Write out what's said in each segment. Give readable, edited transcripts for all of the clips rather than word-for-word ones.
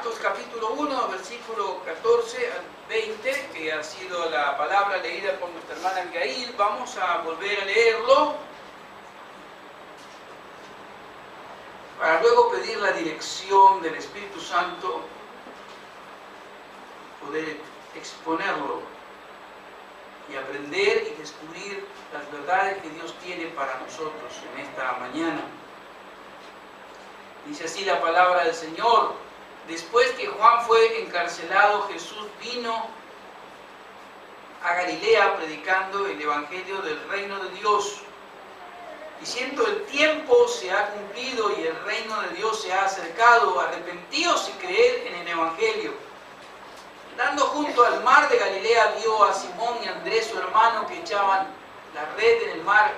Marcos capítulo 1, versículo 14 al 20, que ha sido la palabra leída por nuestra hermana Abigail. Vamos a volver a leerlo para luego pedir la dirección del Espíritu Santo, poder exponerlo y aprender y descubrir las verdades que Dios tiene para nosotros en esta mañana. Dice así la palabra del Señor: después que Juan fue encarcelado, Jesús vino a Galilea predicando el Evangelio del reino de Dios, diciendo: el tiempo se ha cumplido y el reino de Dios se ha acercado, arrepentíos y creed en el Evangelio. Andando junto al mar de Galilea, vio a Simón y Andrés, su hermano, que echaban la red en el mar,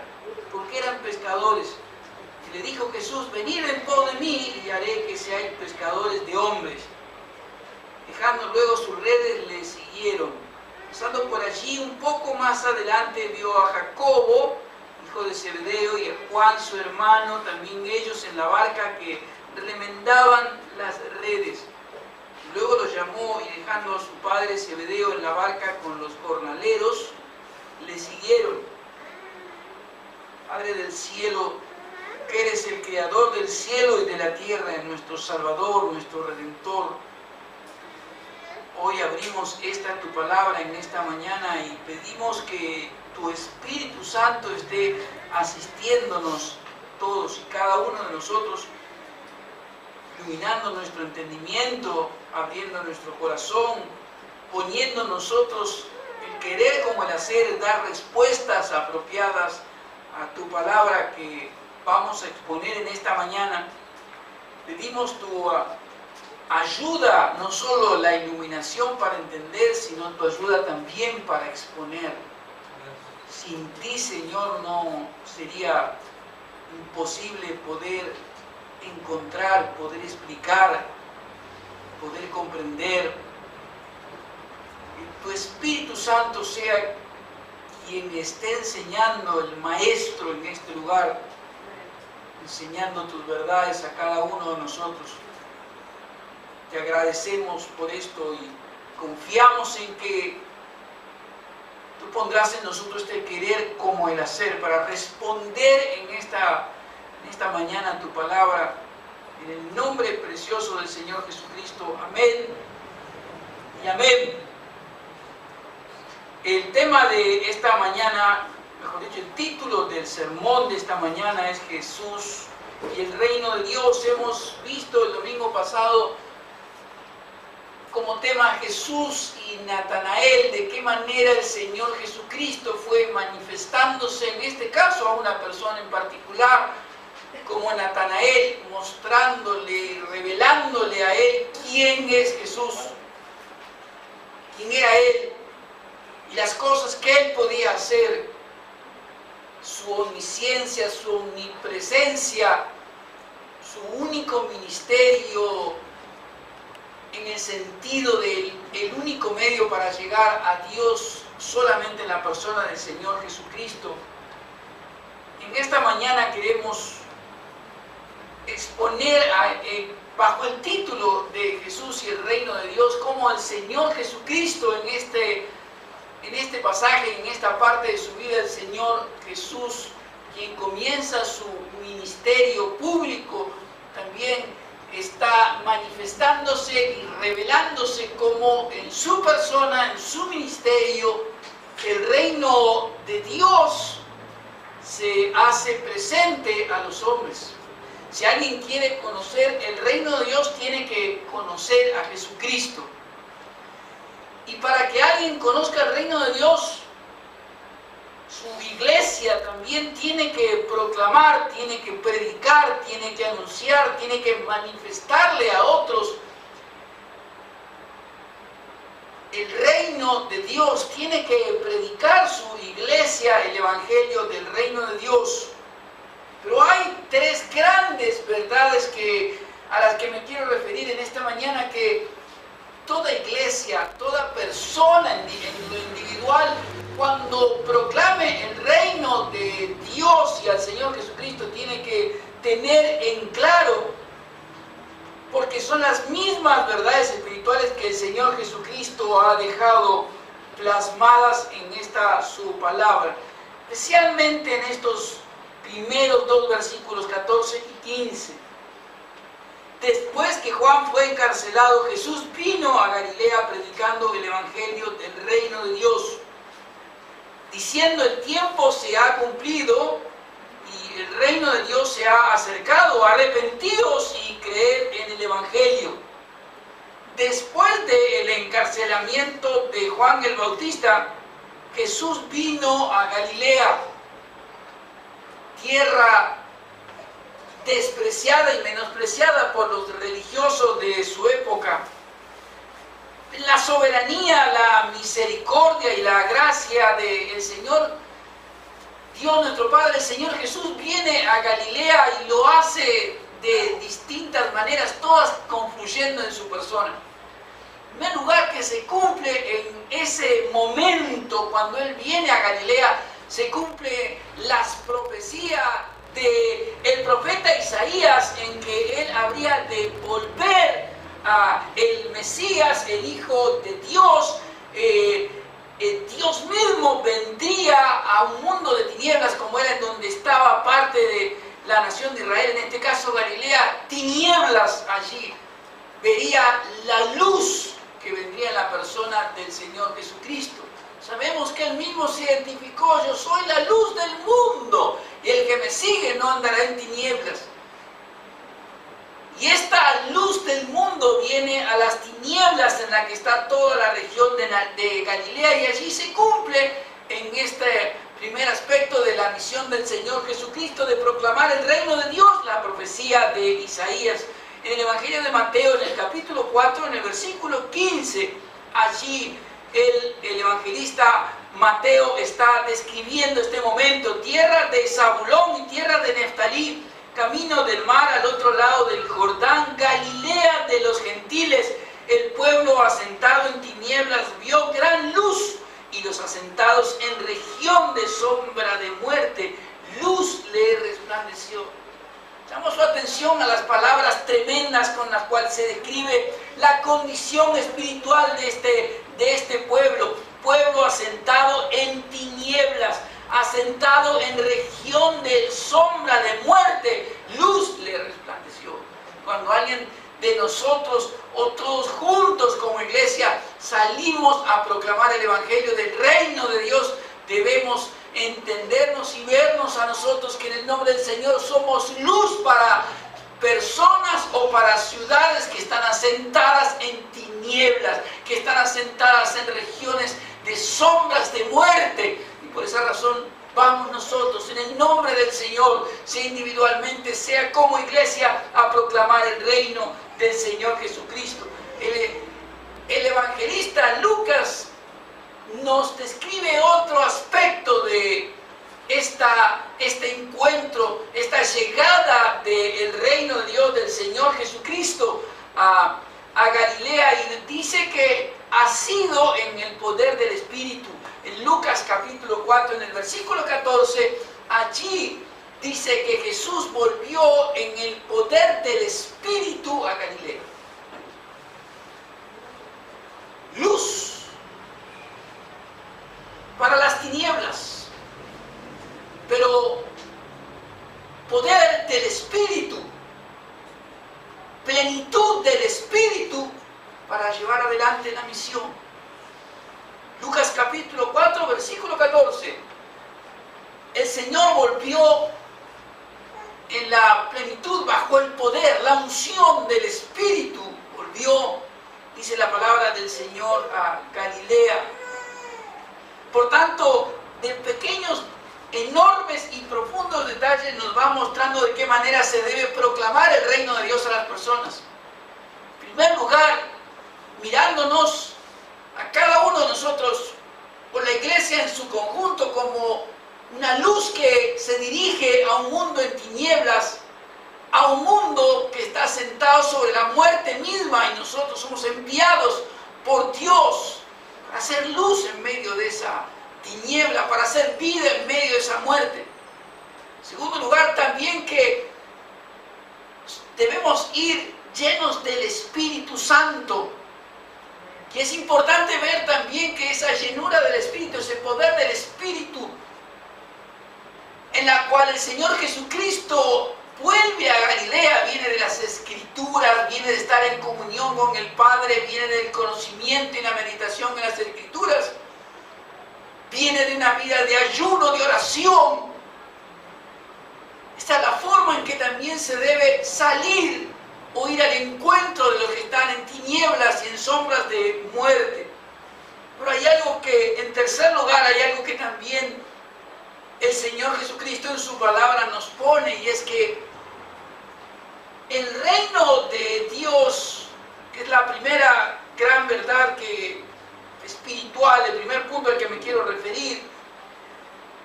porque eran pescadores. Y le dijo Jesús: venid en pos de mí, y haré que seáis pescadores de hombres. Dejando luego sus redes, le siguieron. Pasando por allí un poco más adelante, vio a Jacobo, hijo de Zebedeo, y a Juan, su hermano, también ellos en la barca, que remendaban las redes. Luego los llamó, y dejando a su padre Zebedeo en la barca con los jornaleros, le siguieron. Padre del cielo, que eres el creador del cielo y de la tierra, nuestro Salvador, nuestro Redentor, hoy abrimos tu palabra en esta mañana y pedimos que tu Espíritu Santo esté asistiéndonos todos y cada uno de nosotros, iluminando nuestro entendimiento, abriendo nuestro corazón, poniendo nosotros el querer como el hacer, dar respuestas apropiadas a tu palabra que vamos a exponer en esta mañana. Pedimos tu ayuda, no solo la iluminación para entender, sino tu ayuda también para exponer. Sin ti, Señor, no sería imposible poder encontrar, poder explicar, poder comprender. Que tu Espíritu Santo sea quien esté enseñando, el Maestro en este lugar, enseñando tus verdades a cada uno de nosotros. Te agradecemos por esto y confiamos en que tú pondrás en nosotros este querer como el hacer para responder en esta mañana a tu palabra, en el nombre precioso del Señor Jesucristo. Amén y amén. El tema de esta mañana, mejor dicho, el título del sermón de esta mañana es Jesús y el reino de Dios. Hemos visto el domingo pasado como tema Jesús y Natanael, de qué manera el Señor Jesucristo fue manifestándose, en este caso a una persona en particular, como Natanael, mostrándole y revelándole a él quién es Jesús, quién era él y las cosas que él podía hacer, su omnisciencia, su omnipresencia, su único ministerio en el sentido del único medio para llegar a Dios solamente en la persona del Señor Jesucristo. En esta mañana queremos exponer bajo el título de Jesús y el reino de Dios, cómo el Señor Jesucristo en este pasaje, en esta parte de su vida, el Señor Jesús, quien comienza su ministerio público, también está manifestándose y revelándose como en su persona, en su ministerio, el reino de Dios se hace presente a los hombres. Si alguien quiere conocer el reino de Dios, tiene que conocer a Jesucristo. Y para que alguien conozca el reino de Dios, su iglesia también tiene que proclamar, tiene que predicar, tiene que anunciar, tiene que manifestarle a otros el reino de Dios, tiene que predicar su iglesia el evangelio del reino de Dios. Pero hay tres grandes verdades a las que me quiero referir en esta mañana, que toda iglesia, toda persona en lo individual, cuando proclame el reino de Dios y al Señor Jesucristo, tiene que tener en claro porque son las mismas verdades espirituales que el Señor Jesucristo ha dejado plasmadas en esta su palabra, especialmente en estos primeros dos versículos 14 y 15. Después que Juan fue encarcelado, Jesús vino a Galilea predicando el evangelio del reino de Dios, diciendo: el tiempo se ha cumplido y el reino de Dios se ha acercado, arrepentidos y creed en el evangelio. Después del encarcelamiento de Juan el Bautista, Jesús vino a Galilea, tierra despreciada y menospreciada por los religiosos de su época. La soberanía, la misericordia y la gracia del Señor Dios nuestro Padre, el Señor Jesús, viene a Galilea y lo hace de distintas maneras, todas confluyendo en su persona. En primer lugar, que se cumple en ese momento cuando Él viene a Galilea, se cumple las profecías del profeta Isaías, en que Él habría de volver a el Mesías, el Hijo de Dios. Dios mismo vendría a un mundo de tinieblas como era en donde estaba parte de la nación de Israel, en este caso Galilea, tinieblas allí. Vería la luz que vendría en la persona del Señor Jesucristo. Sabemos que Él mismo se identificó: yo soy la luz del mundo, y el que me sigue no andará en tinieblas. Y esta luz del mundo viene a las tinieblas en la que está toda la región de Galilea, y allí se cumple en este primer aspecto de la misión del Señor Jesucristo de proclamar el reino de Dios, la profecía de Isaías. En el Evangelio de Mateo, en el capítulo 4, en el versículo 15, allí el evangelista Mateo está describiendo este momento: tierra de Zabulón y tierra de Neftalí, camino del mar al otro lado del Jordán, Galilea de los gentiles. El pueblo asentado en tinieblas vio gran luz, y los asentados en región de sombra de muerte, luz le resplandeció. Llamo su atención a las palabras tremendas con las cuales se describe la condición espiritual de este pueblo. Pueblo asentado en tinieblas, asentado en región de sombra de muerte, luz le resplandeció. Cuando alguien de nosotros o todos juntos como iglesia salimos a proclamar el evangelio del reino de Dios, debemos entendernos y vernos a nosotros que en el nombre del Señor somos luz para personas o para ciudades que están asentadas en tinieblas, que están asentadas en regiones de sombras de muerte. Y por esa razón vamos nosotros en el nombre del Señor, sea individualmente, sea como iglesia, a proclamar el reino del Señor Jesucristo. El evangelista Lucas nos describe otro aspecto de este encuentro, esta llegada del reino de Dios, del Señor Jesucristo a Galilea, y dice que ha sido en el poder del Espíritu. En Lucas capítulo 4, en el versículo 14, allí dice que Jesús volvió en el poder del Espíritu a Galilea. Luz para las tinieblas, pero poder del Espíritu, plenitud del Espíritu para llevar adelante la misión. Lucas capítulo 4, versículo 14. El Señor volvió en la plenitud, bajo el poder, la unción del Espíritu, volvió, dice la palabra del Señor, a Galilea. Por tanto, de pequeños, enormes y profundos detalles nos va mostrando de qué manera se debe proclamar el reino de Dios a las personas. En primer lugar, mirándonos a cada uno de nosotros, por la iglesia en su conjunto, como una luz que se dirige a un mundo en tinieblas, a un mundo que está sentado sobre la muerte misma, y nosotros somos enviados por Dios para hacer luz en medio de esa tiniebla, para hacer vida en medio de esa muerte. En segundo lugar, también que debemos ir llenos del Espíritu Santo. Y es importante ver también que esa llenura del Espíritu, ese poder del Espíritu, en la cual el Señor Jesucristo vuelve a Galilea, viene de las Escrituras, viene de estar en comunión con el Padre, viene del conocimiento y la meditación en las Escrituras, viene de una vida de ayuno, de oración. Esta es la forma en que también se debe salir o ir al encuentro de los que están en tinieblas y en sombras de muerte. Pero hay algo que, en tercer lugar, hay algo que también el Señor Jesucristo en su palabra nos pone, y es que el reino de Dios, que es la primera gran verdad espiritual, el primer punto al que me quiero referir,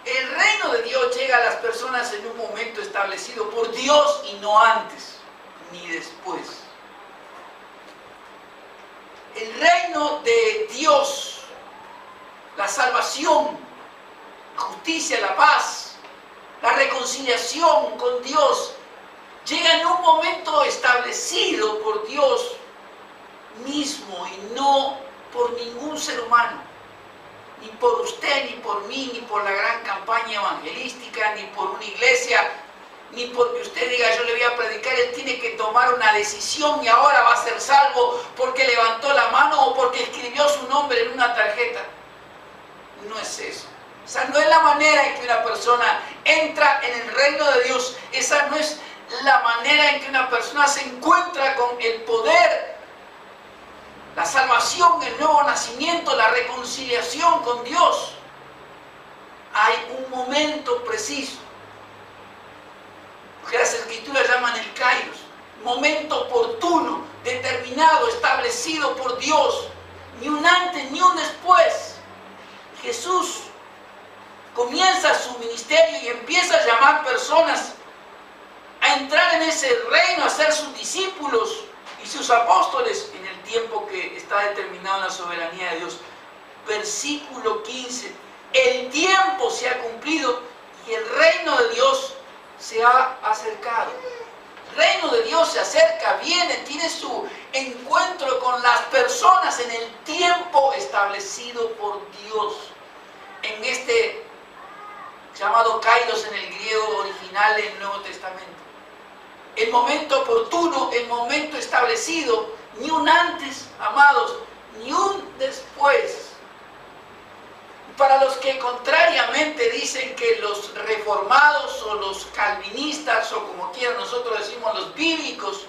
el reino de Dios llega a las personas en un momento establecido por Dios y no antes ni después. El reino de Dios, la salvación, la justicia, la paz, la reconciliación con Dios, llega en un momento establecido por Dios mismo y no por ningún ser humano, ni por usted, ni por mí, ni por la gran campaña evangelística, ni por una iglesia, ni porque usted diga yo le voy a predicar. Él tiene que tomar una decisión y ahora va a ser salvo porque levantó la mano o porque escribió su nombre en una tarjeta. No es eso. Esa no es la manera en que una persona entra en el reino de Dios. Esa no es la manera en que una persona se encuentra con el poder, la salvación, el nuevo nacimiento, la reconciliación con Dios. Hay un momento preciso, que las Escrituras llaman el Kairos, momento oportuno, determinado, establecido por Dios, ni un antes ni un después. Jesús comienza su ministerio y empieza a llamar personas a entrar en ese reino, a ser sus discípulos y sus apóstoles en el tiempo que está determinado en la soberanía de Dios. Versículo 15, el tiempo se ha cumplido y el reino de Dios se ha acercado. El reino de Dios se acerca, viene, tiene su encuentro con las personas en el tiempo establecido por Dios. En este llamado Kairos en el griego original del Nuevo Testamento. El momento oportuno, el momento establecido, ni un antes, amados, ni un después. Para los que contrariamente dicen que los reformados o los calvinistas, o como quieran nosotros decimos los bíblicos,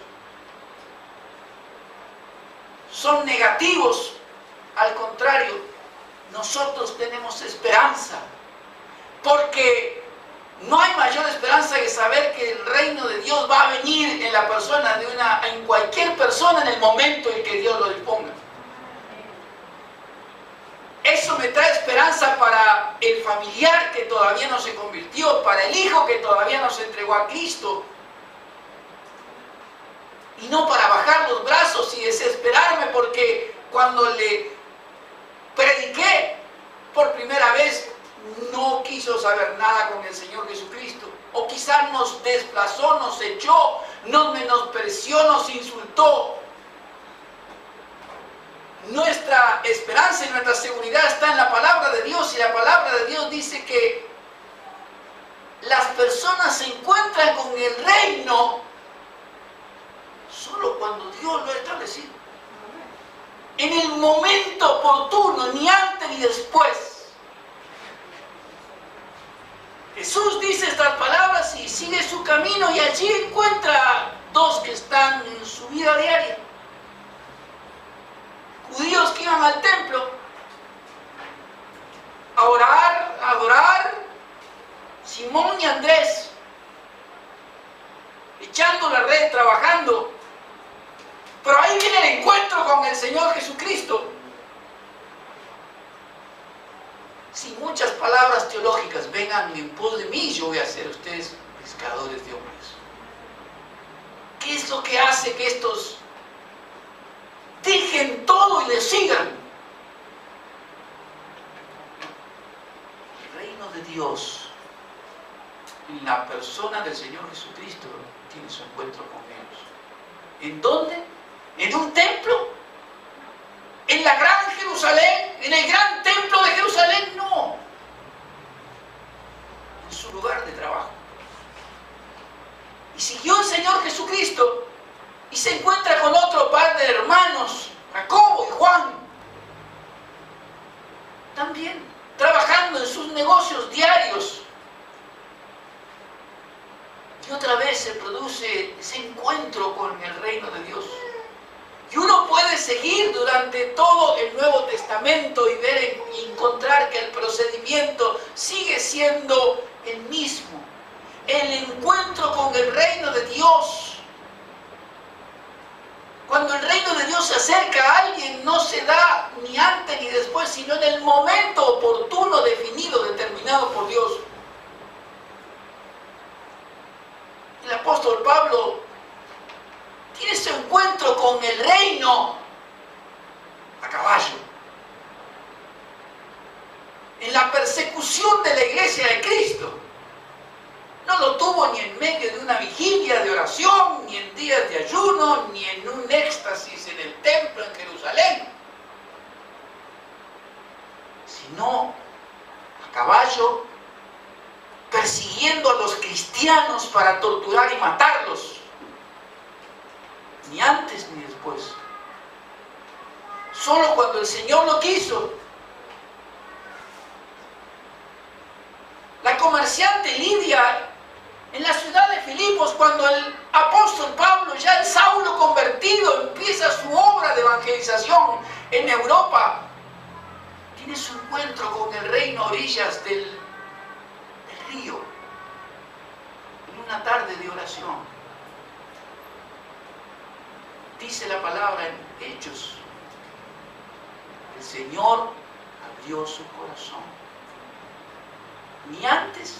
son negativos, al contrario, nosotros tenemos esperanza, porque no hay mayor esperanza que saber que el reino de Dios va a venir en la persona en cualquier persona en el momento en que Dios lo disponga. Eso me trae esperanza para el familiar que todavía no se convirtió, para el hijo que todavía no se entregó a Cristo. Y no para bajar los brazos y desesperarme porque cuando le prediqué por primera vez no quiso saber nada con el Señor Jesucristo. O quizás nos desplazó, nos echó, nos menospreció, nos insultó. Nuestra esperanza y nuestra seguridad está en la palabra de Dios, y la palabra de Dios dice que las personas se encuentran con el reino solo cuando Dios lo ha establecido. En el momento oportuno, ni antes ni después. Jesús dice estas palabras y sigue su camino, y allí encuentra dos que están en su vida diaria. Judíos que iban al templo a orar, a adorar, Simón y Andrés, echando la red, trabajando. Pero ahí viene el encuentro con el Señor Jesucristo. Sin muchas palabras teológicas, vengan en pos de mí, yo voy a hacer ustedes pescadores de hombres. ¿Qué es lo que hace que estos dejen todo y le sigan? El reino de Dios en la persona del Señor Jesucristo tiene su encuentro con ellos. ¿En dónde? ¿En un templo? ¿En la gran Jerusalén? ¿En el gran templo de Jerusalén? No. En su lugar de trabajo. Y siguió el Señor Jesucristo y se encuentra con otro par de hermanos, Jacobo y Juan, también trabajando en sus negocios diarios. Y otra vez se produce ese encuentro con el reino de Dios. Y uno puede seguir durante todo el Nuevo Testamento y ver y encontrar que el procedimiento sigue siendo el mismo. El encuentro con el reino de Dios. Cuando el reino de Dios se acerca a alguien, no se da ni antes ni después, sino en el momento oportuno, definido, determinado por Dios. El apóstol Pablo tiene ese encuentro con el reino a caballo. En la persecución de la iglesia de Cristo. No lo tuvo ni en medio de una vigilia de oración, ni en días de ayuno, ni en un éxtasis en el templo en Jerusalén, sino a caballo, persiguiendo a los cristianos para torturar y matarlos. Ni antes ni después. Solo cuando el Señor lo quiso. La comerciante Lidia, en la ciudad de Filipos, cuando el apóstol Pablo, ya el Saulo convertido, empieza su obra de evangelización en Europa, tiene su encuentro con el reino a orillas del río, en una tarde de oración. Dice la palabra en Hechos, el Señor abrió su corazón, ni antes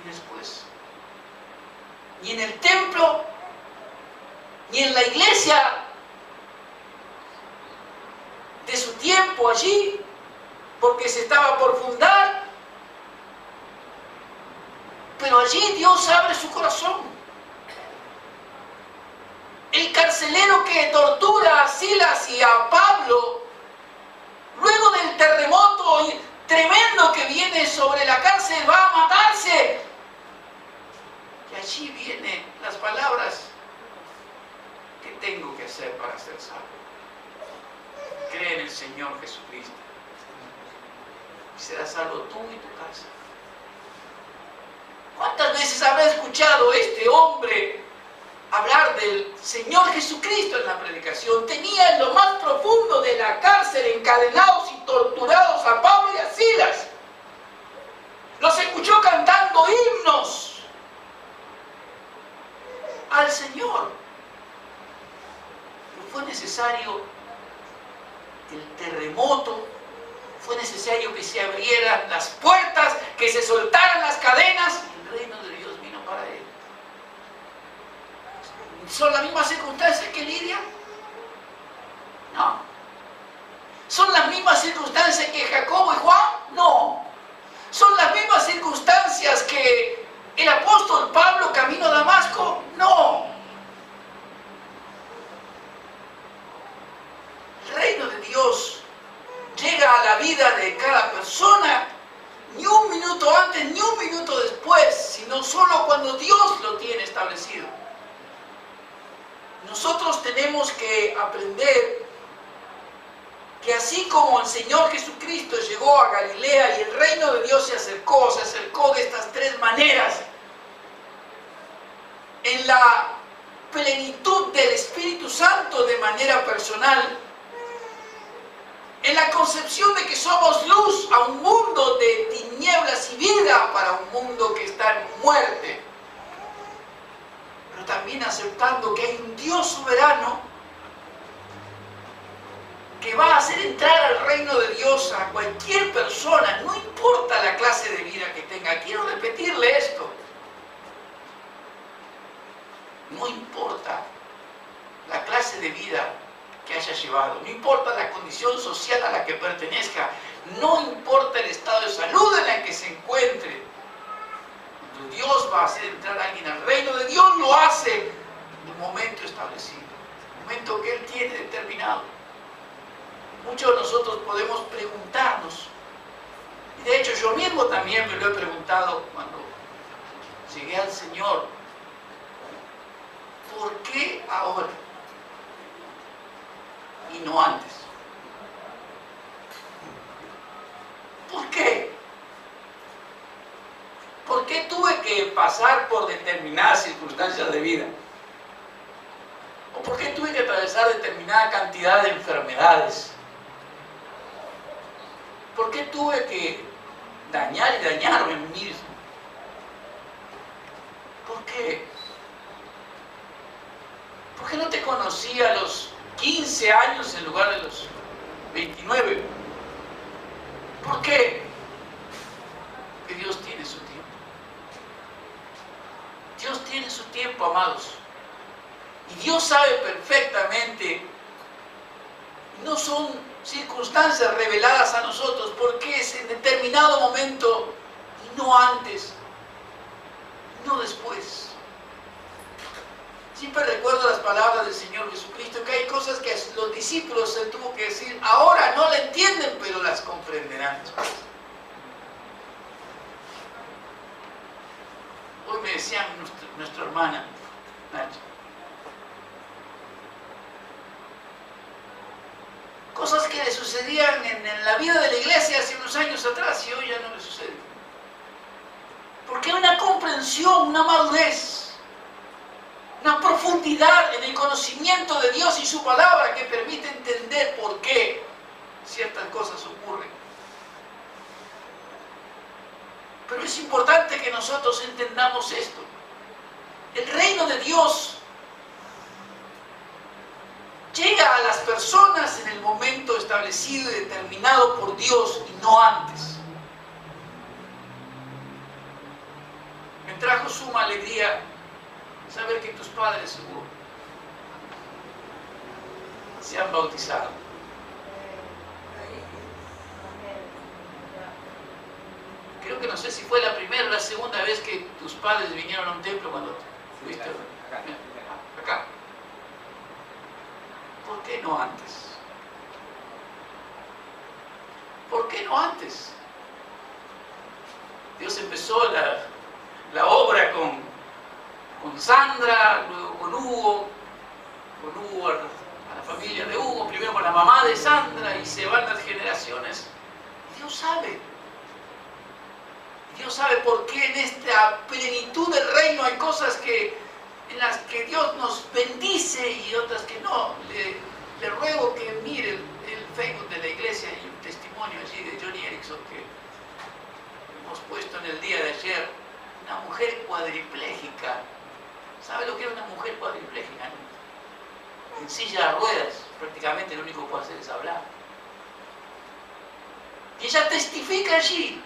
ni después. Ni en el templo, ni en la iglesia de su tiempo allí, porque se estaba por fundar. Pero allí Dios abre su corazón. El carcelero que tortura a Silas y a Pablo, luego del terremoto tremendo que viene sobre la cárcel, va a matarse. Y allí vienen las palabras: ¿qué tengo que hacer para ser salvo? Cree en el Señor Jesucristo y serás salvo tú y tu casa. ¿Cuántas veces habrá escuchado este hombre hablar del Señor Jesucristo en la predicación? Tenía en lo más profundo de la cárcel encadenados y torturados a Pablo y a Silas. Los escuchó cantando himnos al Señor. Pero fue necesario el terremoto, fue necesario que se abrieran las puertas, que se soltaran las cadenas, y el reino de Dios vino para él. ¿Son las mismas circunstancias que Lidia? No. ¿Son las mismas circunstancias que Jacobo y Juan? No. ¿Son las mismas circunstancias que el apóstol Pablo camino a Damasco? No. El reino de Dios llega a la vida de cada persona ni un minuto antes ni un minuto después, sino solo cuando Dios lo tiene establecido. Nosotros tenemos que aprender que así como el Señor Jesucristo llegó a Galilea y el reino de Dios se acercó de estas tres maneras: en la plenitud del Espíritu Santo de manera personal, en la concepción de que somos luz a un mundo de tinieblas y vida para un mundo que está en muerte, pero también aceptando que hay un Dios soberano que va a hacer entrar al reino de Dios a cualquier persona, no importa la clase de vida que tenga. Quiero repetirle esto: no importa la clase de vida que haya llevado, no importa la condición social a la que pertenezca, no importa el estado de salud en el que se encuentre. Cuando Dios va a hacer entrar a alguien al reino de Dios, lo hace en un momento establecido. terminado. Muchos de nosotros podemos preguntarnos, y de hecho yo mismo también me lo he preguntado cuando llegué al Señor, ¿por qué ahora y no antes? ¿Por qué? ¿Por qué tuve que pasar por determinadas circunstancias de vida? ¿O por qué tuve que atravesar determinada cantidad de enfermedades? ¿Por qué tuve que dañar y dañarme a mí mismo? ¿Por qué? ¿Por qué no te conocí a los 15 años en lugar de los 29? ¿Por qué? Porque Dios tiene su tiempo. Dios tiene su tiempo, amados. Y Dios sabe perfectamente, no son circunstancias reveladas a nosotros, porque es en determinado momento y no antes, no después. Siempre recuerdo las palabras del Señor Jesucristo, que hay cosas que los discípulos se tuvo que decir, ahora no la entienden, pero las comprenderán después. Hoy me decían nuestra hermana, Nacha, cosas que le sucedían en la vida de la iglesia hace unos años atrás y hoy ya no le suceden. Porque hay una comprensión, una madurez, una profundidad en el conocimiento de Dios y su palabra que permite entender por qué ciertas cosas ocurren. Pero es importante que nosotros entendamos esto. El reino de Dios llega a las personas en el momento establecido y determinado por Dios y no antes. Me trajo suma alegría saber que tus padres seguro se han bautizado. Creo que no sé si fue la primera o la segunda vez que tus padres vinieron a un templo cuando fuiste acá. ¿Por qué no antes? ¿Por qué no antes? Dios empezó la obra con Sandra, luego con Hugo a la familia de Hugo, primero con la mamá de Sandra, y se van las generaciones. Dios sabe. Dios sabe por qué en esta plenitud del reino hay cosas en las que Dios nos bendice y otras que no. Le ruego que mire el Facebook de la iglesia y un testimonio allí de Johnny Erickson que hemos puesto en el día de ayer. Una mujer cuadripléjica. ¿Sabe lo que era una mujer cuadripléjica? En silla de ruedas, prácticamente lo único que puede hacer es hablar. Y ella testifica allí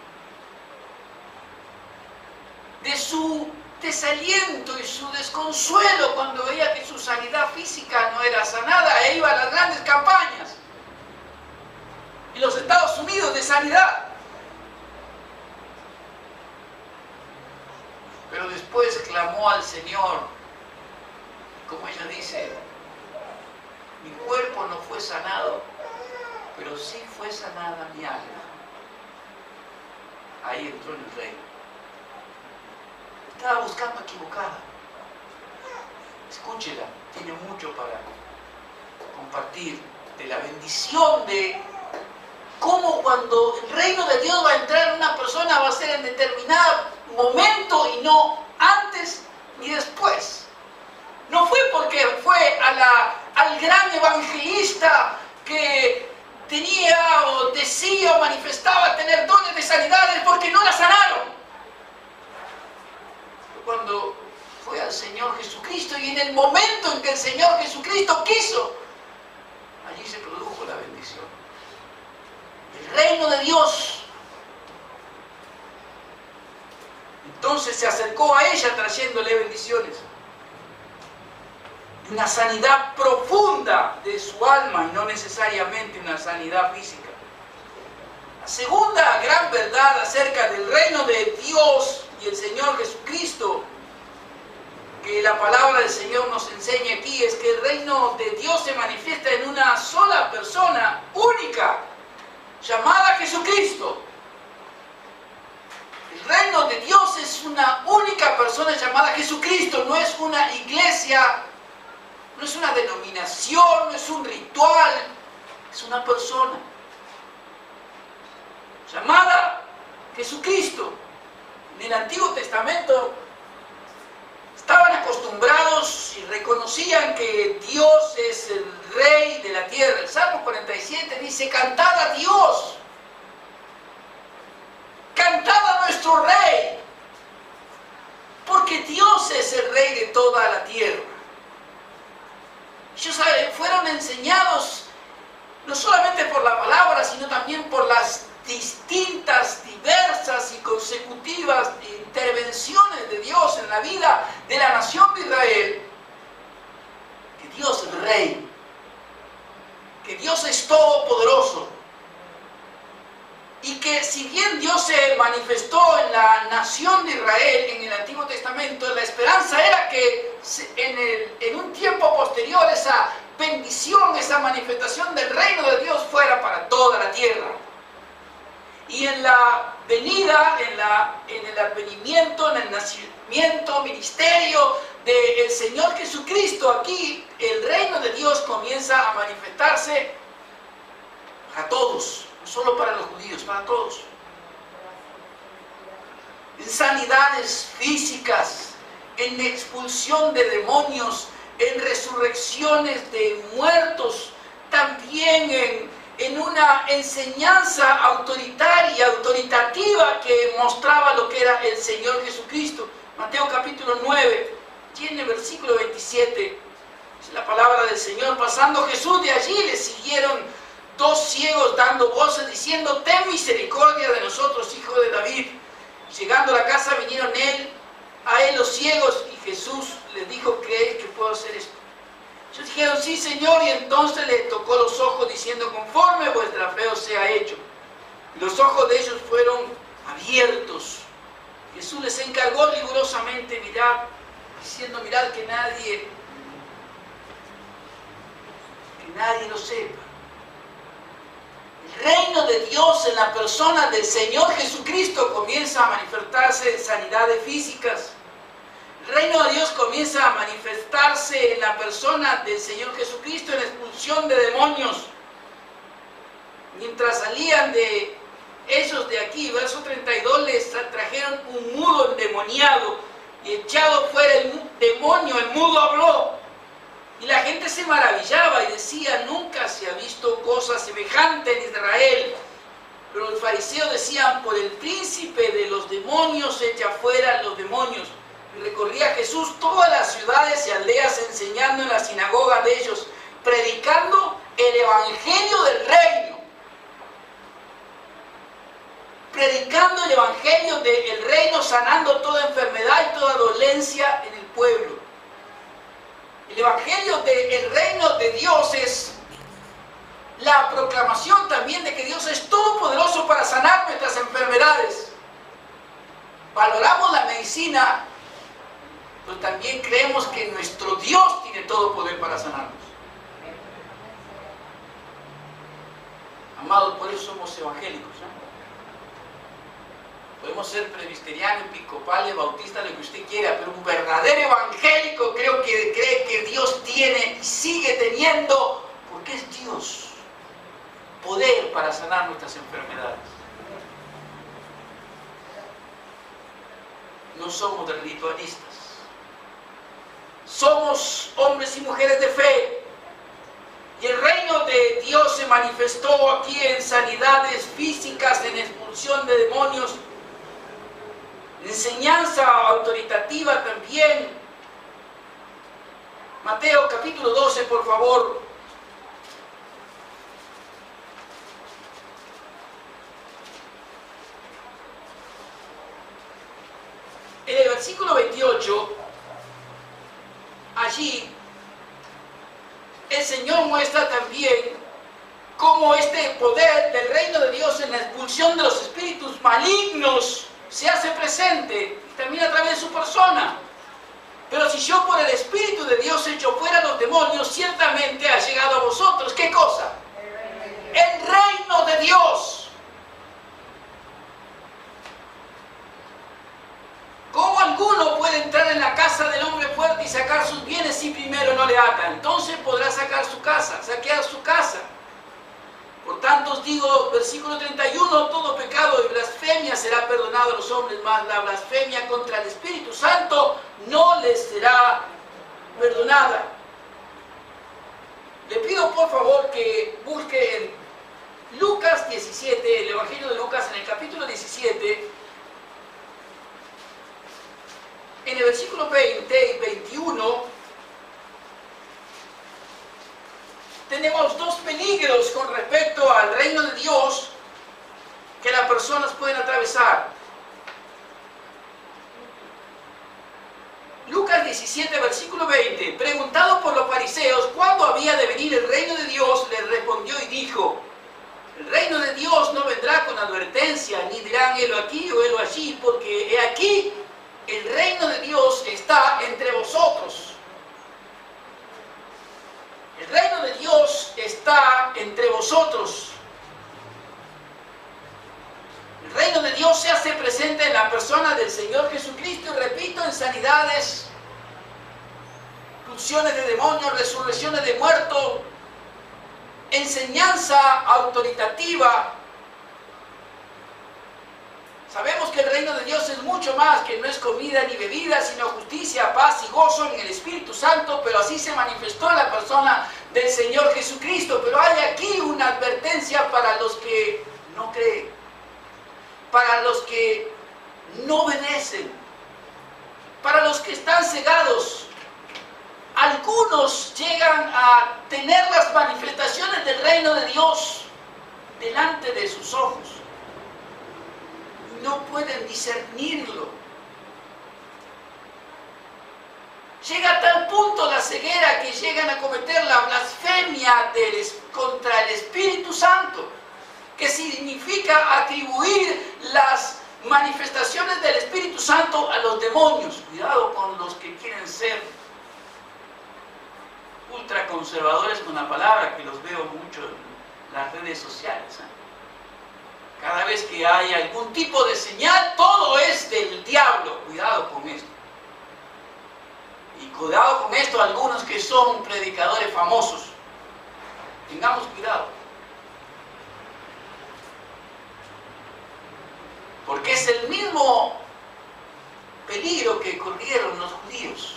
de su desaliento y su desconsuelo cuando veía que su sanidad física no era sanada e iba a las grandes campañas en los Estados Unidos de sanidad. Pero después clamó al Señor, como ella dice, mi cuerpo no fue sanado, pero sí fue sanada mi alma. Ahí entró en el reino. Estaba buscando equivocada. Escúchela, tiene mucho para compartir de la bendición de cómo cuando el reino de Dios va a entrar en una persona va a ser en determinado momento y no antes ni después. No fue porque fue al gran evangelista que tenía o decía o manifestaba tener dones de sanidades porque no la sanaron. Cuando fue al Señor Jesucristo y en el momento en que el Señor Jesucristo quiso, allí se produjo la bendición. El reino de Dios. Entonces se acercó a ella trayéndole bendiciones. Una sanidad profunda de su alma y no necesariamente una sanidad física. La segunda gran verdad acerca del reino de Dios y el Señor Jesucristo que la palabra del Señor nos enseña aquí es que el reino reino de Dios se manifiesta en una sola persona, única, llamada Jesucristo. El reino de Dios es una única persona llamada Jesucristo, no es una iglesia, no es una denominación, no es un ritual, es una persona llamada Jesucristo. En el Antiguo Testamento estaban acostumbrados y reconocían que Dios es el Rey de la tierra. El Salmo 47 dice: cantad a Dios, cantad a nuestro Rey, porque Dios es el Rey de toda la tierra. Ellos fueron enseñados no solamente por la palabra, sino también por las distintas, diversas y consecutivas intervenciones de Dios en la vida de la nación de Israel, que Dios es Rey, que Dios es todopoderoso, y que si bien Dios se manifestó en la nación de Israel en el Antiguo Testamento, la esperanza era que en un tiempo posterior esa bendición, esa manifestación del reino de Dios fuera para toda la tierra. Y en la venida, en el advenimiento, en el nacimiento, ministerio del Señor Jesucristo, aquí el reino de Dios comienza a manifestarse para todos, no solo para los judíos, para todos. En sanidades físicas, en expulsión de demonios, en resurrecciones de muertos, también en una enseñanza autoritaria, autoritativa que mostraba lo que era el Señor Jesucristo. Mateo capítulo 9, tiene versículo 27, es la palabra del Señor. Pasando Jesús de allí, le siguieron dos ciegos dando voces diciendo: ten misericordia de nosotros, hijo de David. Llegando a la casa vinieron a él los ciegos, y Jesús les dijo: ¿creéis que puedo hacer esto? Ellos dijeron: sí, Señor, y entonces le tocó los ojos diciendo: conforme vuestra fe os sea hecho. Y los ojos de ellos fueron abiertos. Jesús les encargó rigurosamente mirar, diciendo: mirad que nadie lo sepa. El reino de Dios en la persona del Señor Jesucristo comienza a manifestarse en sanidades físicas. El reino de Dios comienza a manifestarse en la persona del Señor Jesucristo en expulsión de demonios. Mientras salían de ellos de aquí, verso 32, les trajeron un mudo endemoniado, y echado fuera el demonio, el mudo habló. Y la gente se maravillaba y decía: nunca se ha visto cosa semejante en Israel. Pero los fariseos decían: por el príncipe de los demonios echa fuera los demonios. Y recorría Jesús todas las ciudades y aldeas, enseñando en la sinagoga de ellos, predicando el evangelio del reino. Predicando el evangelio del reino, sanando toda enfermedad y toda dolencia en el pueblo. El evangelio del reino de Dios es la proclamación también de que Dios es todopoderoso para sanar nuestras enfermedades. Valoramos la medicina, pero también creemos que nuestro Dios tiene todo poder para sanarnos. Amados, por eso somos evangélicos, ¿no? Podemos ser presbiterianos, episcopales, bautistas, lo que usted quiera, pero un verdadero evangélico cree que Dios tiene y sigue teniendo, porque es Dios, poder para sanar nuestras enfermedades. No somos de ritualistas. Somos hombres y mujeres de fe. Y el reino de Dios se manifestó aquí en sanidades físicas, en expulsión de demonios, en enseñanza autoritativa también. Mateo capítulo 12, por favor. En el versículo 28, allí el Señor muestra también cómo este poder del reino de Dios en la expulsión de los espíritus malignos se hace presente también a través de su persona. Pero si yo por el Espíritu de Dios echo fuera los demonios, ciertamente verdaderamente ha llegado a vosotros. ¿Qué cosa? El reino de Dios. ¿Cómo alguno puede entrar en la casa del hombre fuerte y sacar sus bienes si primero no le ata? Entonces podrá sacar su casa, saquear su casa. Por tanto os digo, versículo 31, todo pecado y blasfemia será perdonado a los hombres, mas la blasfemia contra el Espíritu Santo no les será perdonada. Le pido por favor que busque en Lucas 17, el Evangelio de Lucas, en el capítulo 17, en el versículo 20 y 21, tenemos dos peligros con respecto al reino de Dios que las personas pueden atravesar. Lucas 17, versículo 20. Preguntado por los fariseos cuándo había de venir el reino de Dios, les respondió y dijo: el reino de Dios no vendrá con advertencia, ni dirán helo aquí o helo allí, porque he aquí, el reino de Dios está entre vosotros. El reino de Dios está entre vosotros. El reino de Dios se hace presente en la persona del Señor Jesucristo, y repito, en sanidades, expulsiones de demonios, resurrecciones de muertos, enseñanza autoritativa. Sabemos que el reino de Dios es mucho más, que no es comida ni bebida, sino justicia, paz y gozo en el Espíritu Santo, pero así se manifestó en la persona del Señor Jesucristo. Pero hay aquí una advertencia para los que no creen, para los que no obedecen, para los que están cegados. Algunos llegan a tener las manifestaciones del reino de Dios delante de sus ojos. No pueden discernirlo. Llega a tal punto la ceguera que llegan a cometer la blasfemia contra el Espíritu Santo, que significa atribuir las manifestaciones del Espíritu Santo a los demonios. Cuidado con los que quieren ser ultraconservadores con la palabra, que los veo mucho en las redes sociales. Cada vez que hay algún tipo de señal, todo es del diablo. Cuidado con esto. Y cuidado con esto algunos que son predicadores famosos. Tengamos cuidado. Porque es el mismo peligro que corrieron los judíos.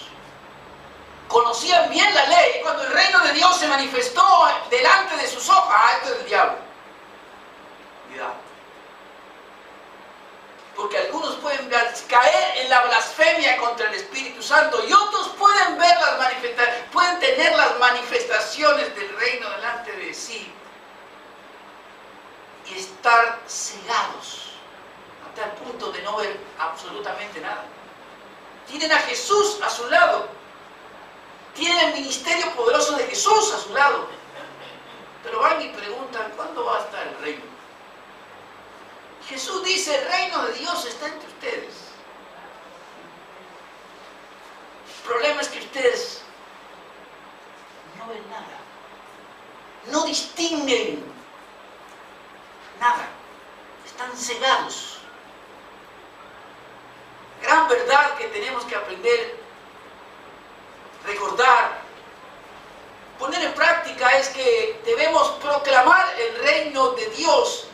Conocían bien la ley. Cuando el reino de Dios se manifestó delante de sus ojos, esto es el diablo. Cuidado. Porque algunos pueden caer en la blasfemia contra el Espíritu Santo y otros pueden ver pueden tener las manifestaciones del reino delante de sí y estar cegados hasta el punto de no ver absolutamente nada. Tienen a Jesús a su lado, tienen el ministerio poderoso de Jesús a su lado, pero van y preguntan: ¿cuándo va a estar el reino? Jesús dice: el reino de Dios está entre ustedes. El problema es que ustedes no ven nada, no distinguen nada, están cegados. Gran verdad que tenemos que aprender, recordar, poner en práctica es que debemos proclamar el reino de Dios.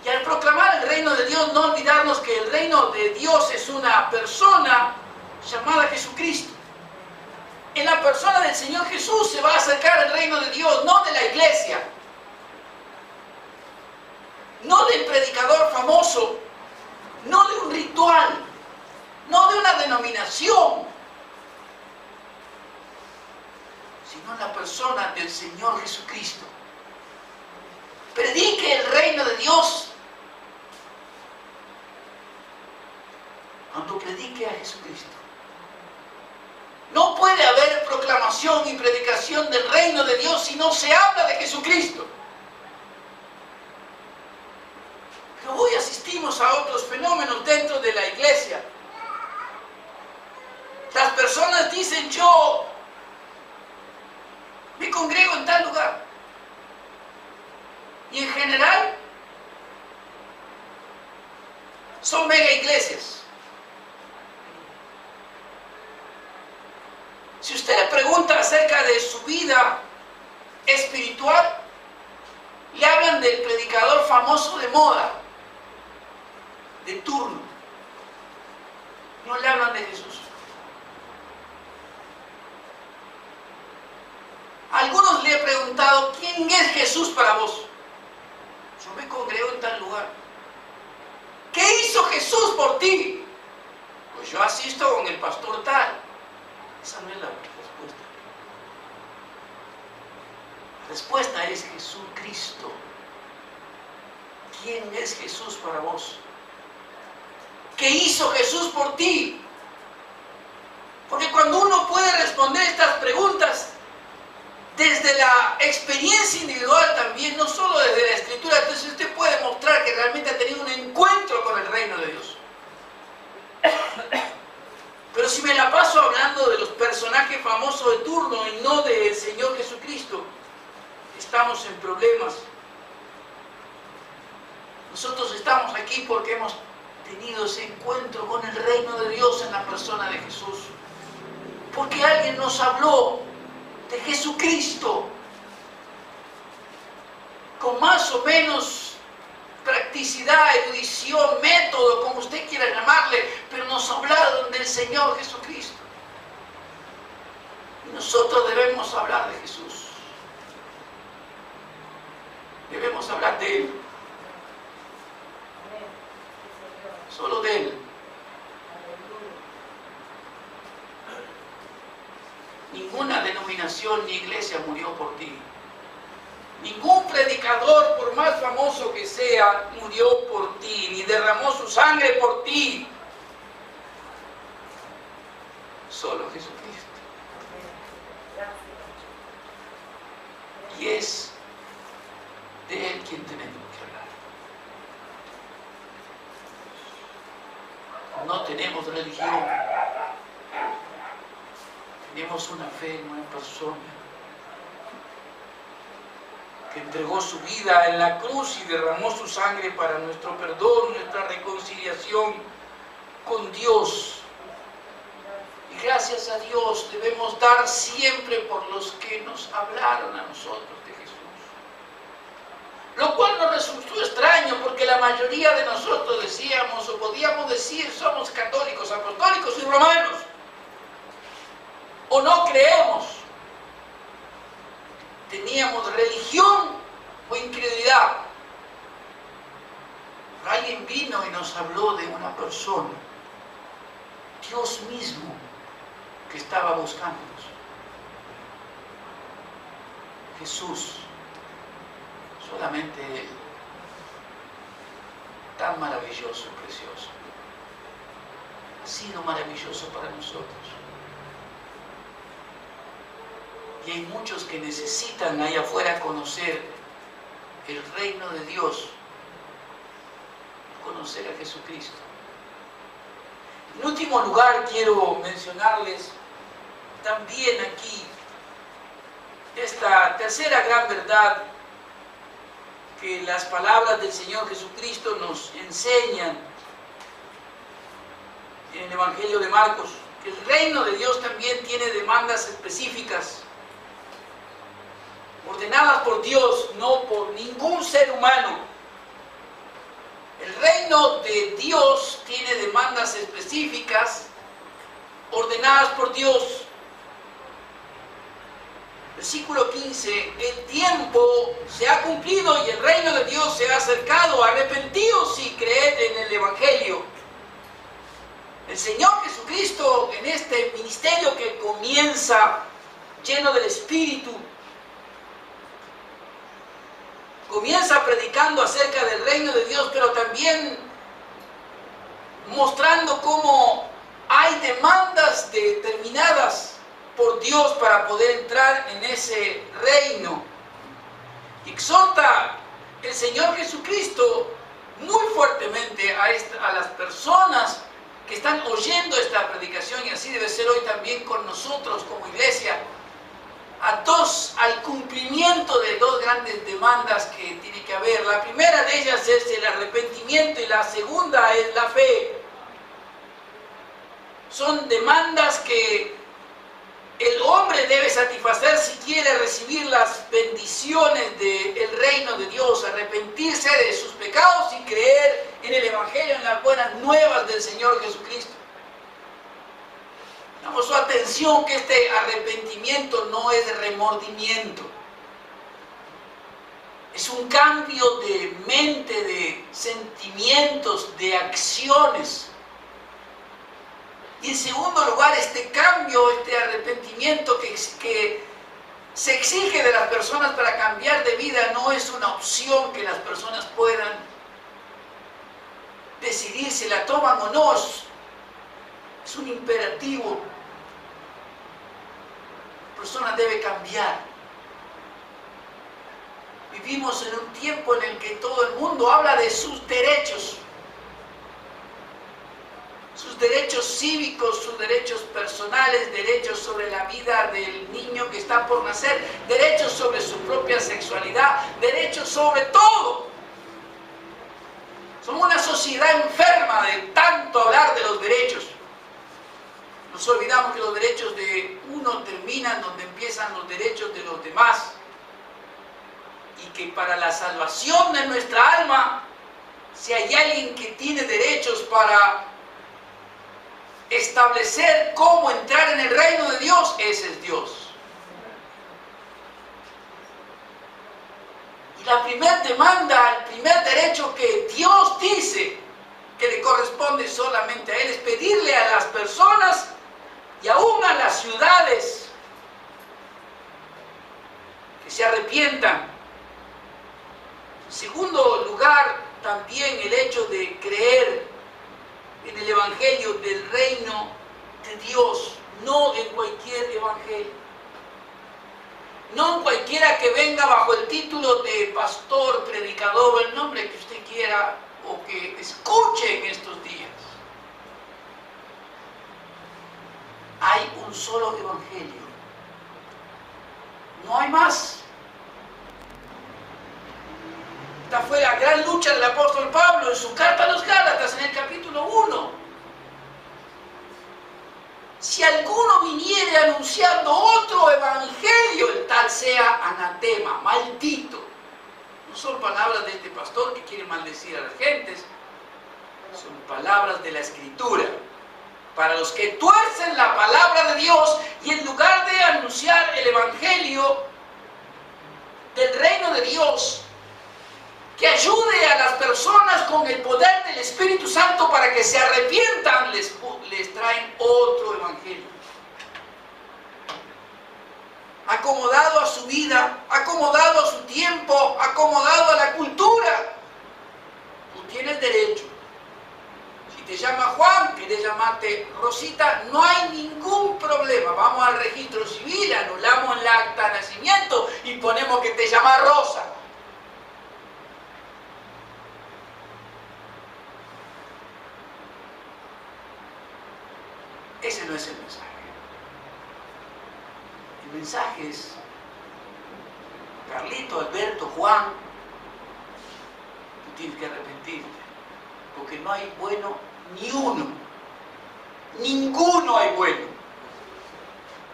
Y al proclamar el reino de Dios, no olvidarnos que el reino de Dios es una persona llamada Jesucristo. En la persona del Señor Jesús se va a acercar el reino de Dios, no de la iglesia, no del predicador famoso, no de un ritual, no de una denominación, sino en la persona del Señor Jesucristo. Predique el reino de Dios cuando predique a Jesucristo. No puede haber proclamación y predicación del reino de Dios si no se habla de Jesucristo. Pero hoy asistimos a otros fenómenos dentro de la iglesia. Las personas dicen: yo me congrego en tal lugar. Y en general son mega iglesias. Si usted le pregunta acerca de su vida espiritual, le hablan del predicador famoso de moda, de turno. No le hablan de Jesús. A algunos le he preguntado, ¿quién es Jesús para vos? Yo me congrego en tal lugar. ¿Qué hizo Jesús por ti? Pues yo asisto con el pastor tal. Esa no es la respuesta. La respuesta es Jesucristo. ¿Quién es Jesús para vos? ¿Qué hizo Jesús por ti? Porque cuando uno puede responder estas preguntas desde la experiencia individual también, no solo desde la Escritura, entonces usted puede mostrar que realmente ha tenido un encuentro con el reino de Dios. Pero si me la paso hablando de los personajes famosos de turno y no del Señor Jesucristo, estamos en problemas. Nosotros estamos aquí porque hemos tenido ese encuentro con el reino de Dios en la persona de Jesús. Porque alguien nos habló de Jesucristo con más o menos practicidad, erudición, método, como usted quiera llamarle, pero nos hablaron del Señor Jesucristo. Y nosotros debemos hablar de Jesús. Debemos hablar de Él. Solo de Él. Ninguna denominación ni iglesia murió por ti. Ningún predicador, por más famoso que sea, murió por ti, ni derramó su sangre por ti. Solo Jesucristo. Y es de Él quien tenemos que hablar. No tenemos religión. Tenemos una fe en una persona que entregó su vida en la cruz y derramó su sangre para nuestro perdón, nuestra reconciliación con Dios. Y gracias a Dios debemos dar siempre por los que nos hablaron a nosotros de Jesús. Lo cual nos resultó extraño porque la mayoría de nosotros decíamos o podíamos decir somos católicos, apostólicos y romanos. O no creemos. Teníamos religión o incredulidad. Alguien vino y nos habló de una persona, Dios mismo, que estaba buscándonos. Jesús, solamente Él, tan maravilloso y precioso, ha sido maravilloso para nosotros. Y hay muchos que necesitan allá afuera conocer el reino de Dios, conocer a Jesucristo. En último lugar, quiero mencionarles también aquí esta tercera gran verdad que las palabras del Señor Jesucristo nos enseñan en el Evangelio de Marcos, que el reino de Dios también tiene demandas específicas, ordenadas por Dios, no por ningún ser humano. El reino de Dios tiene demandas específicas, ordenadas por Dios. Versículo 15, el tiempo se ha cumplido y el reino de Dios se ha acercado. Arrepentíos y creed en el Evangelio. El Señor Jesucristo, en este ministerio que comienza lleno del Espíritu, comienza predicando acerca del reino de Dios, pero también mostrando cómo hay demandas determinadas por Dios para poder entrar en ese reino. Exhorta el Señor Jesucristo muy fuertemente a las personas que están oyendo esta predicación, y así debe ser hoy también con nosotros como iglesia, al cumplimiento de dos grandes demandas que tiene que haber. La primera de ellas es el arrepentimiento y la segunda es la fe. Son demandas que el hombre debe satisfacer si quiere recibir las bendiciones del reino de Dios, arrepentirse de sus pecados y creer en el Evangelio, en las buenas nuevas del Señor Jesucristo. Damos su atención que este arrepentimiento no es remordimiento. Es un cambio de mente, de sentimientos, de acciones. Y en segundo lugar, este cambio, este arrepentimiento que se exige de las personas para cambiar de vida no es una opción que las personas puedan decidir si la toman o no. Es un imperativo. La persona debe cambiar. Vivimos en un tiempo en el que todo el mundo habla de sus derechos. Sus derechos cívicos, sus derechos personales, derechos sobre la vida del niño que está por nacer, derechos sobre su propia sexualidad, derechos sobre todo. Somos una sociedad enferma de tanto hablar de los derechos. Nos olvidamos que los derechos de uno terminan donde empiezan los derechos de los demás. Y que para la salvación de nuestra alma, si hay alguien que tiene derechos para establecer cómo entrar en el reino de Dios, ese es Dios. Y la primera demanda, el primer derecho que Dios dice que le corresponde solamente a Él es pedirle a las personas y aún a las ciudades que se arrepientan. En segundo lugar, también el hecho de creer en el Evangelio del reino de Dios, no en cualquier evangelio. No en cualquiera que venga bajo el título de pastor, predicador, el nombre que usted quiera o que escuche en estos días. Hay un solo evangelio. No hay más. Esta fue la gran lucha del apóstol Pablo en su carta a los Gálatas en el capítulo 1. Si alguno viniere anunciando otro evangelio, el tal sea anatema, maldito. No son palabras de este pastor que quiere maldecir a las gentes, son palabras de la Escritura. Para los que tuercen la palabra de Dios y en lugar de anunciar el evangelio del reino de Dios, que ayude a las personas con el poder del Espíritu Santo para que se arrepientan, les traen otro evangelio. Acomodado a su vida, acomodado a su tiempo, acomodado a la cultura. Tú tienes derecho. Si te llama Juan, quieres llamarte Rosita, no hay ningún problema. Vamos al registro civil, anulamos el acta de nacimiento y ponemos que te llama Rosa. Ese no es el mensaje. El mensaje es: Carlito, Alberto, Juan, tú tienes que arrepentirte, porque no hay bueno ni uno. Ninguno hay bueno.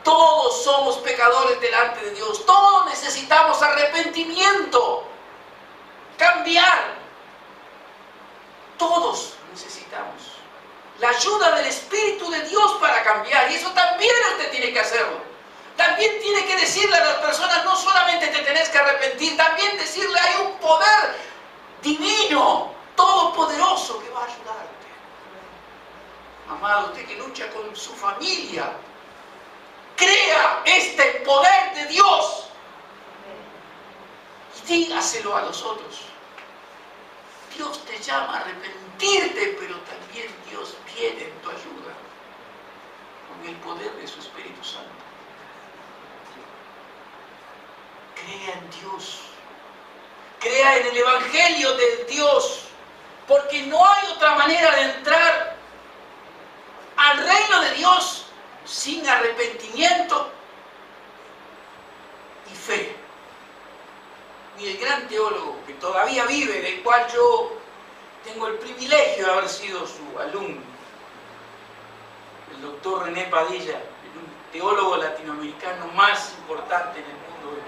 Todos somos pecadores delante de Dios. Todos necesitamos arrepentimiento, cambiar. Todos necesitamos la ayuda del Espíritu de Dios para cambiar. Y eso también usted tiene que hacerlo. También tiene que decirle a las personas, no solamente te tenés que arrepentir, también decirle, hay un poder divino, todopoderoso, que va a ayudarte. Amado, usted que lucha con su familia, crea este poder de Dios y dígaselo a los otros. Dios te llama a arrepentirte, pero también Dios viene en tu ayuda con el poder de su Espíritu Santo. Crea en Dios, crea en el Evangelio de Dios, porque no hay otra manera de entrar al reino de Dios sin arrepentimiento y fe. y el gran teólogo que todavía vive, del cual yo tengo el privilegio de haber sido su alumno, el doctor René Padilla, el teólogo latinoamericano más importante en el mundo.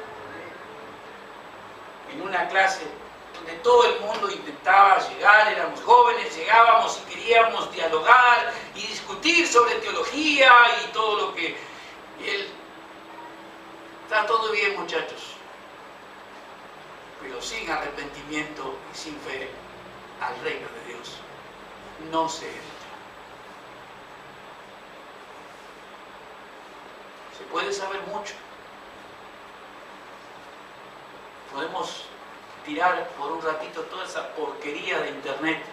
En una clase donde todo el mundo intentaba llegar, éramos jóvenes, llegábamos y queríamos dialogar y discutir sobre teología y todo lo que él... Está todo bien, muchachos, pero sin arrepentimiento y sin fe al reino de Dios no se entra. Se puede saber mucho. Podemos tirar por un ratito toda esa porquería de internet.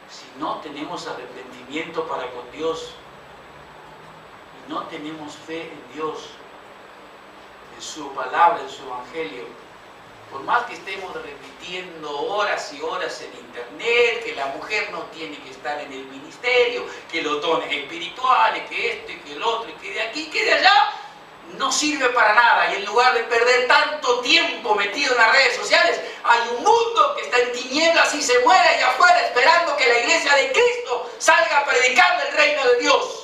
Si no tenemos arrepentimiento para con Dios y no tenemos fe en Dios, en su palabra, en su evangelio, por más que estemos repitiendo horas y horas en internet, que la mujer no tiene que estar en el ministerio, que los dones espirituales, que esto y que el otro, y que de aquí, que de allá, no sirve para nada. Y en lugar de perder tanto tiempo metido en las redes sociales, hay un mundo que está en tinieblas y se muere allá afuera esperando que la iglesia de Cristo salga a predicar el reino de Dios.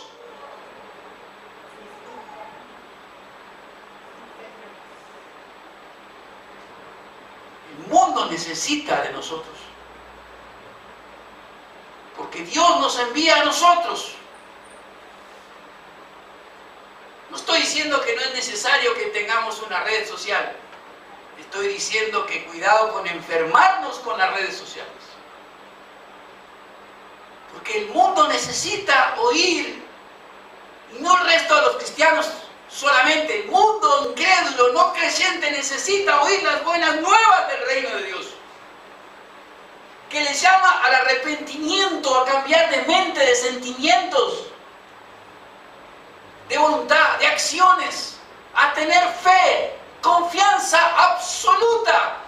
El mundo necesita de nosotros, porque Dios nos envía a nosotros. No estoy diciendo que no es necesario que tengamos una red social. Estoy diciendo que cuidado con enfermarnos con las redes sociales. Porque el mundo necesita oír, y no el resto de los cristianos solamente. El mundo incrédulo, no creyente, necesita oír las buenas nuevas del reino de Dios, que les llama al arrepentimiento, a cambiar de mente, de sentimientos, de voluntad, de acciones, a tener fe, confianza absoluta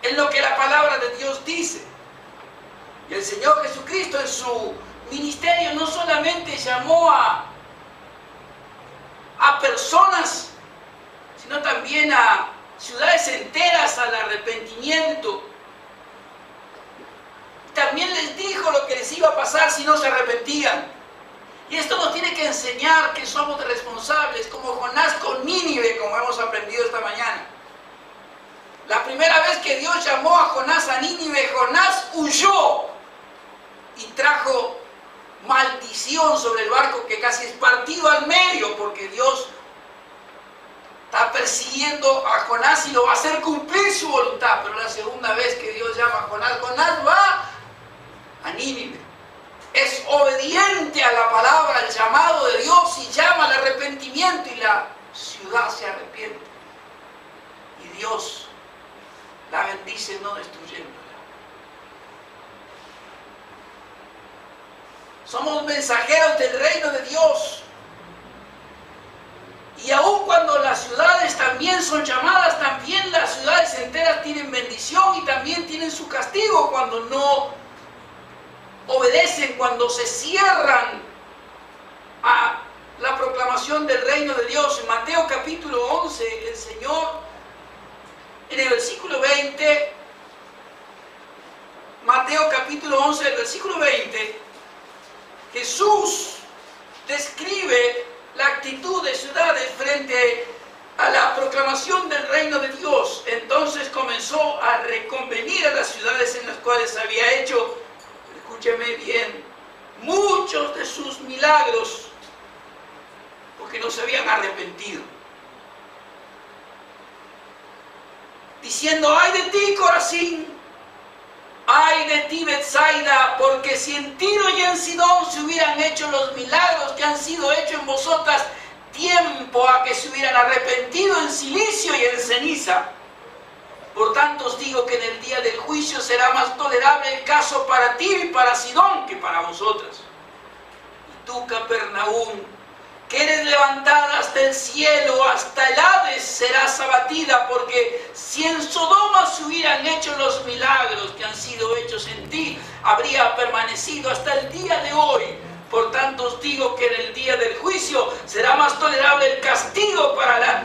en lo que la palabra de Dios dice. Y el Señor Jesucristo en su ministerio no solamente llamó a personas, sino también a ciudades enteras al arrepentimiento. También les dijo lo que les iba a pasar si no se arrepentían. Y esto nos tiene que enseñar que somos responsables, como Jonás con Nínive, como hemos aprendido esta mañana. La primera vez que Dios llamó a Jonás a Nínive, Jonás huyó y trajo maldición sobre el barco, que casi es partido al medio, porque Dios está persiguiendo a Jonás y lo va a hacer cumplir su voluntad. Pero la segunda vez que Dios llama a Jonás, Jonás va a Nínive. Es obediente a la palabra, al llamado de Dios, y llama al arrepentimiento, y la ciudad se arrepiente. Y Dios la bendice, no destruyéndola. Somos mensajeros del reino de Dios. Y aun cuando las ciudades también son llamadas, también las ciudades enteras tienen bendición y también tienen su castigo cuando no obedecen, cuando se cierran a la proclamación del reino de Dios. En Mateo capítulo 11, el Señor, en el versículo 20, Mateo capítulo 11, el versículo 20, Jesús describe la actitud de ciudades frente a la proclamación del reino de Dios. Entonces comenzó a reconvenir a las ciudades en las cuales había hecho, escúcheme bien, muchos de sus milagros, porque no se habían arrepentido. Diciendo: ay de ti, Corazín, ay de ti, Betsaida, porque si en Tiro y en Sidón se hubieran hecho los milagros que han sido hechos en vosotras, tiempo a que se hubieran arrepentido en silicio y en ceniza. Por tanto os digo que en el día del juicio será más tolerable el caso para Tiro y para Sidón que para vosotras. Y tú, Capernaum, que eres levantada hasta el cielo, hasta el Hades serás abatida, porque si en Sodoma se hubieran hecho los milagros que han sido hechos en ti, habría permanecido hasta el día de hoy. Por tanto os digo que en el día del juicio será más tolerable el castigo para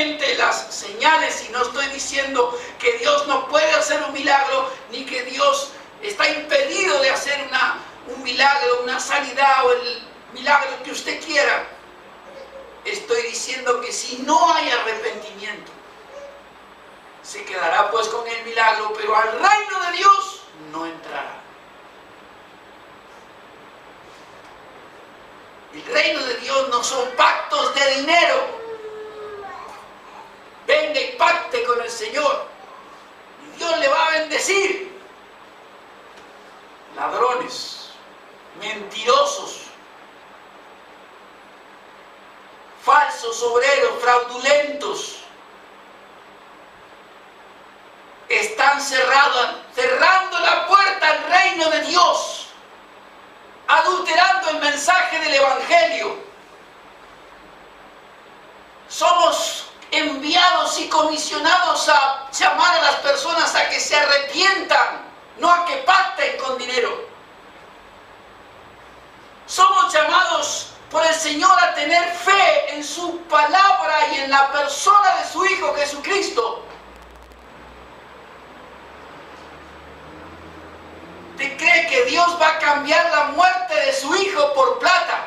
solamente las señales, y no estoy diciendo que Dios no puede hacer un milagro, ni que Dios está impedido de hacer un milagro, una sanidad o el milagro que usted quiera. Estoy diciendo que si no hay arrepentimiento, se quedará pues con el milagro, pero al reino de Dios no entrará. El reino de Dios no son pactos de dinero. Venga y pacte con el Señor y Dios le va a bendecir. Ladrones, mentirosos, falsos obreros, fraudulentos, están cerrando la puerta al reino de Dios, adulterando el mensaje del Evangelio. Somos enviados y comisionados a llamar a las personas a que se arrepientan, no a que pacten con dinero. Somos llamados por el Señor a tener fe en su palabra y en la persona de su Hijo Jesucristo. ¿Usted cree que Dios va a cambiar la muerte de su hijo por plata?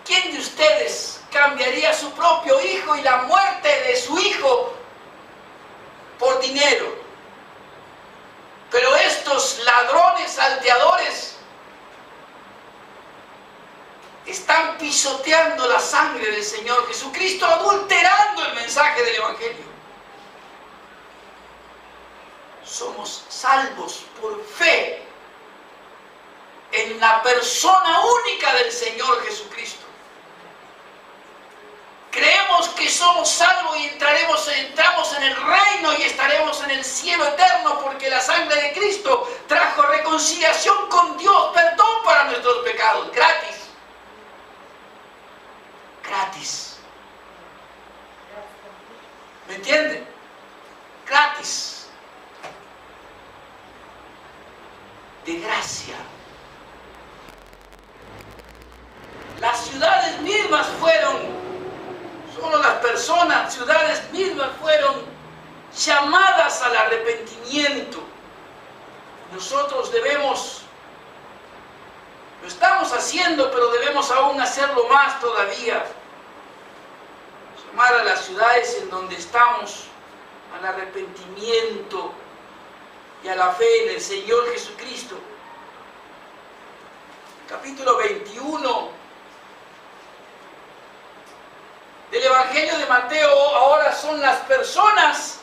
¿Quién de ustedes cambiaría su propio hijo y la muerte de su hijo por dinero? Pero estos ladrones, salteadores, están pisoteando la sangre del Señor Jesucristo, adulterando el mensaje del Evangelio. Somos salvos por fe en la persona única del Señor Jesucristo. Creemos que somos salvos y entramos en el reino y estaremos en el cielo eterno, porque la sangre de Cristo trajo reconciliación con Dios, perdón para nuestros pecados, gratis. Gratis. ¿Me entienden? Gratis. De gracia. Las ciudades mismas solo las personas, ciudades mismas fueron llamadas al arrepentimiento. Nosotros lo estamos haciendo, pero debemos aún hacerlo más todavía. Llamar a las ciudades en donde estamos al arrepentimiento y a la fe en el Señor Jesucristo. Capítulo 21 del Evangelio de Mateo. Ahora son las personas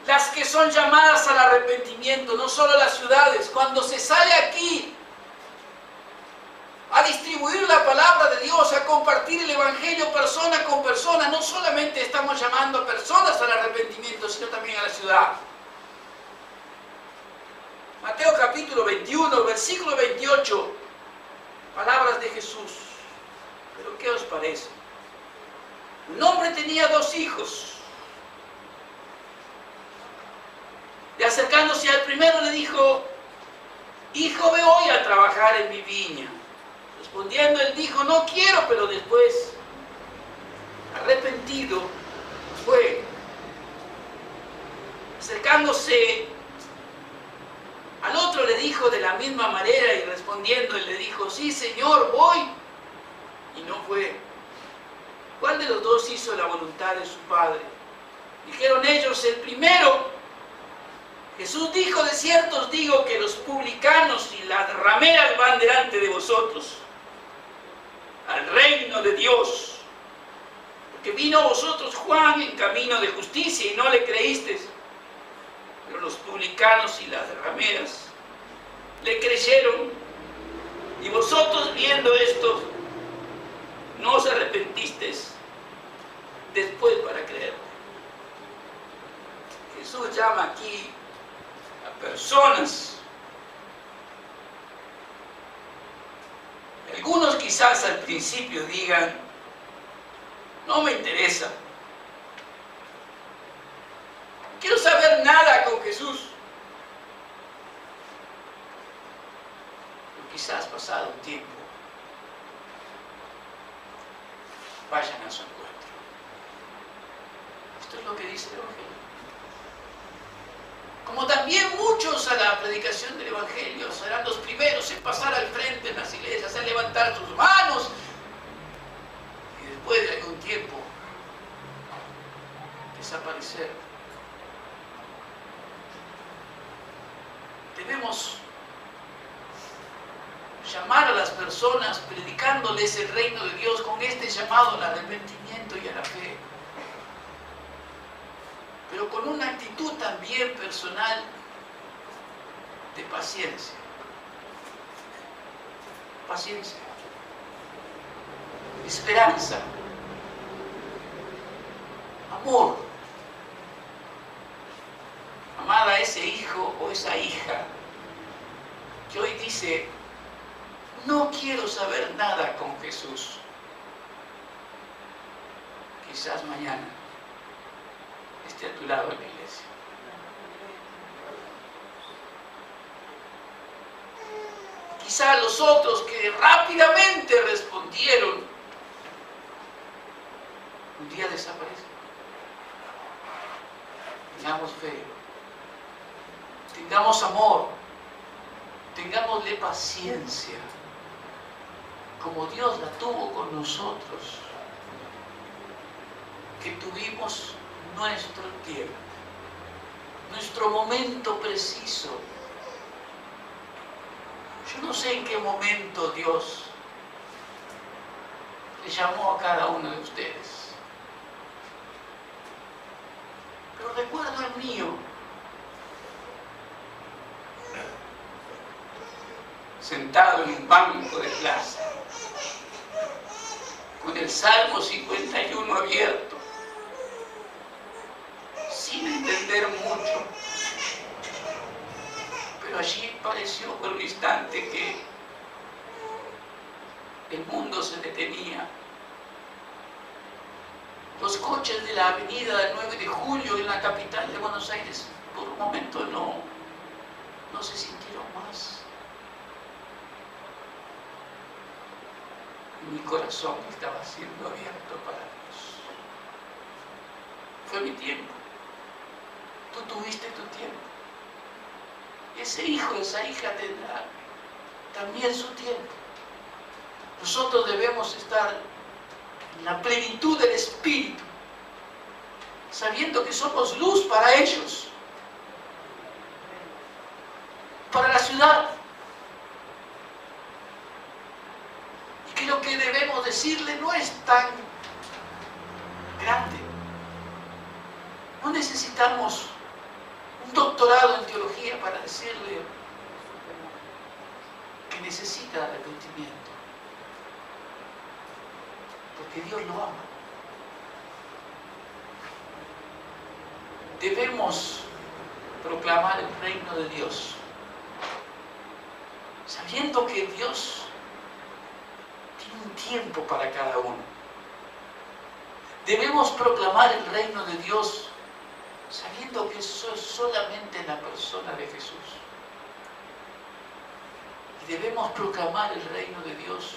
las que son llamadas al arrepentimiento, no solo las ciudades. Cuando se sale aquí a distribuir la palabra de Dios, a compartir el Evangelio persona con persona, no solamente estamos llamando a personas al arrepentimiento, sino también a la ciudad. Mateo capítulo 21, versículo 28, palabras de Jesús. ¿Pero qué os parece? Un hombre tenía 2 hijos. Y acercándose al primero le dijo: hijo, ve hoy a trabajar en mi viña. Respondiendo él dijo: no quiero. Pero después, arrepentido, fue. Acercándose al otro le dijo de la misma manera, y respondiendo él le dijo: sí, Señor, voy. Y no fue. ¿Cuál de los 2 hizo la voluntad de su padre? Dijeron ellos: el primero. Jesús dijo: de cierto os digo que los publicanos y las rameras van delante de vosotros al reino de Dios. Porque vino a vosotros Juan en camino de justicia y no le creísteis, pero los publicanos y las rameras le creyeron. Y vosotros, viendo esto, no os arrepentisteis después para creer. Jesús llama aquí a personas. Algunos quizás al principio digan: no me interesa, no quiero saber nada con Jesús. Pero quizás pasado un tiempo vayan a su encuentro. Esto es lo que dice el Evangelio. Como también muchos a la predicación del Evangelio serán los primeros en pasar al frente en las iglesias, en levantar sus manos, y después de algún tiempo desaparecer. Debemos llamar a las personas predicándoles el reino de Dios con este llamado al arrepentimiento y a la fe, pero con una actitud también personal de paciencia. Paciencia, esperanza, amor. Amar a ese hijo o esa hija que hoy dice: no quiero saber nada con Jesús. Quizás mañana esté a tu lado en la iglesia. Quizás los otros que rápidamente respondieron, un día desaparecen. Tengamos fe, tengamos amor, tengámosle paciencia, como Dios la tuvo con nosotros, que tuvimos nuestro tiempo, nuestro momento preciso. Yo no sé en qué momento Dios le llamó a cada uno de ustedes, pero recuerdo el mío. Sentado en un banco de plaza, con el Salmo 51 abierto, sin entender mucho, pero allí pareció por un instante que el mundo se detenía. Los coches de la avenida del 9 de julio en la capital de Buenos Aires por un momento no se sintieron más. Mi corazón estaba siendo abierto para Dios. Fue mi tiempo. Tú tuviste tu tiempo. Ese hijo, esa hija tendrá también su tiempo. Nosotros debemos estar en la plenitud del Espíritu, sabiendo que somos luz para ellos, para la ciudad. Y que lo que debemos decirle no es tan grande. No necesitamos un doctorado en teología para decirle que necesita arrepentimiento, porque Dios lo ama. Debemos proclamar el reino de Dios, sabiendo que Dios tiene un tiempo para cada uno. Debemos proclamar el reino de Dios sabiendo que eso es solamente en la persona de Jesús. Y debemos proclamar el reino de Dios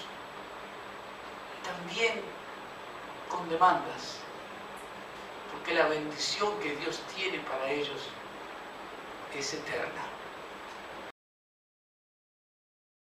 también con demandas, porque la bendición que Dios tiene para ellos es eterna.